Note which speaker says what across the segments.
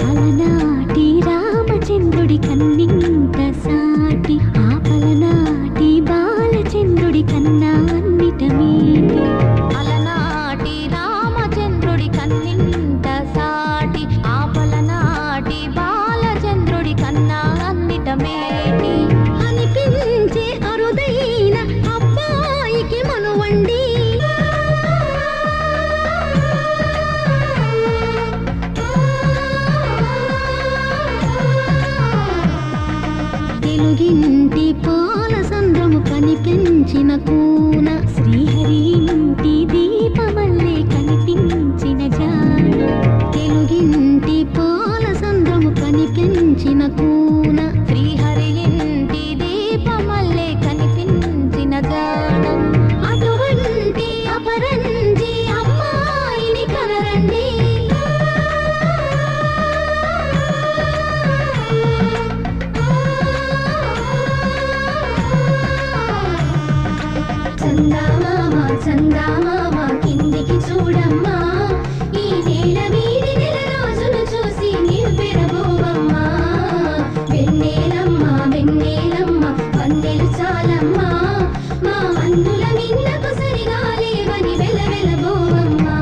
Speaker 1: అలనాటి రామచంద్రుడి కన్నింత సాటి ఆపలనాటి బాలచంద్రుడి కన్నా అన్నిట మేటి అలనాటి రామచంద్రుడి కన్నింత సాటి ఆపలనాటి బాలచంద్రుడి కన్నా అన్నిట మేటి అనిపించే అరుదైన అబ్బాయికి మనువండి తెలుగింటి పాల సంద్రము కనిపించిన కూన శ్రీహరి ఇంటి దీపమల్లే కనిపించిన జాడ తెలుగింటి పాల సంద్రము కనిపించిన కూన శ్రీహరి ఇంటి దీపమల్లే కనిపించిన జాడ అటువంటి అపరంజి అమ్మాయిని కనరండి చందామామ కిందికి చూడమ్మా ఈ నేల వీధి నెల రోజులు చూసి నివ్వెరబోవమ్మా వెన్నెలమ్మ వెన్నెలమ్మ వన్నెలు చాలమ్మా మా అందుల మిన్నకు సరిగా లేవని వెలవెలబోవమ్మా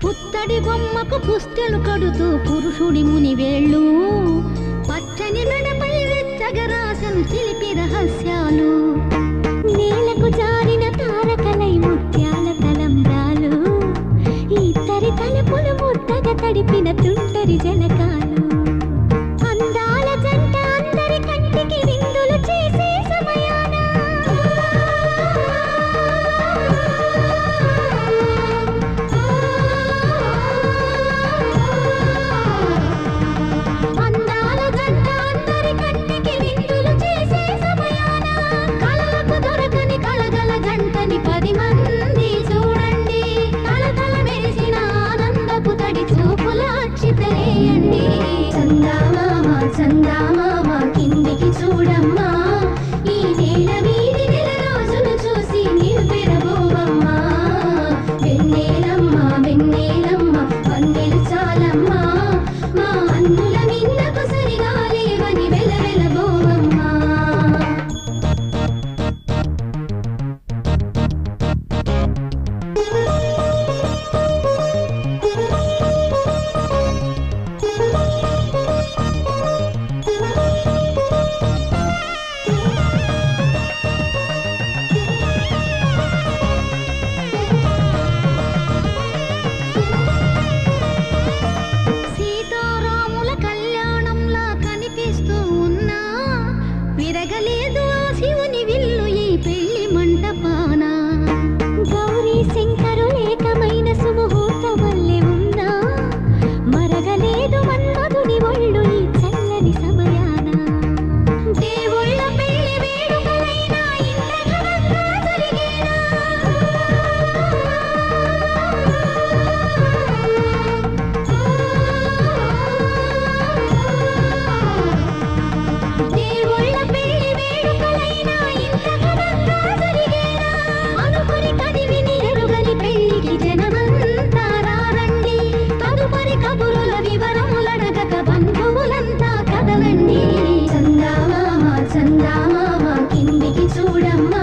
Speaker 1: పుత్తడి బొమ్మకు పుస్తెలు కడుతూ పురుషుడి ముని వేళ్ళు పచ్చని మెడపై వెచ్చగరాసను చిలిపి రహస్యాలు నేలకు జారిన తారకలై ముత్యాల తలంబ్రాలు ఇద్దరి తలుపులు ముద్దగా తడిపిన తుంటరి జలకాలు అందాల జంట అందరి కంటికి విందులు చేసే సమయాన అందాల జంట అందరి కంటికి విందులు చేసే సమయాన కళ్ళకు దొరకని కలగల జంటని 10 మంది చూడండి తలతల మెరిసిన ఆనందపు తడి చూపుల అక్షితలేయండి చందామామ కిందికి చూడమ్మా ఈ నేల వీధి నెల రోజులు చూసి నివ్వెరబోవమ్మా వెన్నెలమ్మ వెన్నెలమ్మ వన్నెలు చాలమ్మా మా అందుల మిన్నకు సరిగా లేవని వెలవెలబోవమ్మా సీతారాముల కళ్యాణంలా కనిపిస్తూ ఉన్నా విరగలేదు ఆ శివుని విల్లు ఈ పెళ్లి మంటపాన గౌరీ శంకరులేకమైన సుముహూర్త వల్లే ఉన్నా మరగలేదు మన్మధుని ఒళ్ళు ఈ చల్లని సమయాన దేవుళ్ళ పెళ్లి వేడుకలైనా ఇంత ఘనంగా జరిగేనా దేవుళ్ళ పెళ్లి వేడుకలైనా ఇంత ఘనంగా జరిగేనా అనుకుని కదివిని ఎరుగని పెళ్లికి జనమంతా రారండి తదుపరి కబురుల వివరములడగక బంధువులంతా కదలండి చందామామ కిందికి చూడమ్మా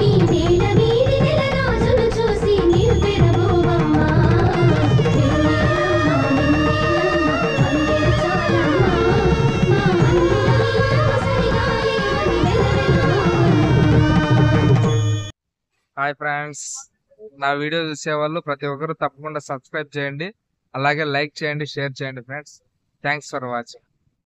Speaker 1: ఈ నేల వీధి నెల రోజులు చూసి నివ్వెరబోవమ్మా వెన్నెలమ్మ వన్నెలు చాలమ్మా మా అందుల మిన్నకు సరిగా లేవని వెలవెలబోవమ్మా
Speaker 2: హాయ్ ఫ్రెండ్స్, నా వీడియో చూసే వాళ్ళు ప్రతి ఒక్కరు తప్పకుండా సబ్స్క్రైబ్ చేయండి, అలాగే లైక్ చేయండి, షేర్ చేయండి ఫ్రెండ్స్. Thanks for watching.